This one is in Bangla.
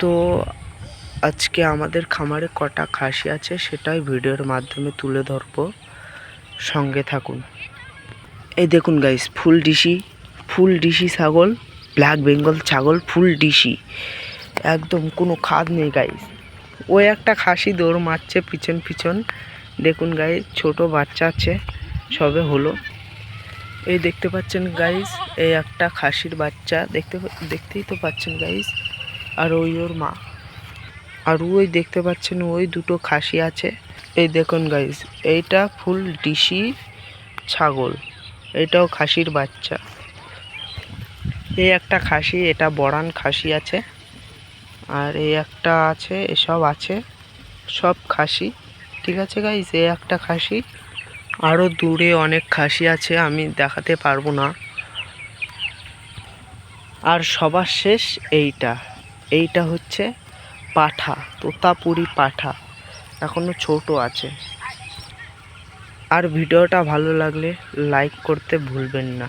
তো আজকে আমাদের খামারে কটা খাসি আছে সেটাই ভিডিওর মাধ্যমে তুলে ধরবো, সঙ্গে থাকুন। এই দেখুন গাইস, ফুল ডিসি ছাগল, ব্ল্যাক বেঙ্গল ছাগল, ফুল ডিসি, একদম কোনো খাদ নেই গাইস। ওই একটা খাসি দৌড় মারছে পিছন পিছন, দেখুন গাইস, ছোট বাচ্চা আছে, সবে হলো। এই দেখতে পাচ্ছেন গাইস, এই একটা খাসির বাচ্চা দেখতেই তো পাচ্ছেন গাইস, আর ওই ওর মা, আর ওই দেখতে পাচ্ছেন ওই দুটো খাসি আছে। এই দেখুন গাইস, এইটা ফুল ডিসি ছাগল, এটাও খাসির বাচ্চা। এই একটা খাসি, এটা বড়ান খাসি আছে, আর এই একটা আছে, এসব আছে সব খাসি। ঠিক আছে গাইস, এই একটা খাসি, আরও দূরে অনেক খাসি আছে, আমি দেখাতে পারবো না। আর সবার শেষ এইটা হচ্ছে পাঠা, তোতাপুরি পাঠা, এখনো ছোট আছে। আর ভিডিওটা ভালো লাগলে লাইক করতে ভুলবেন না।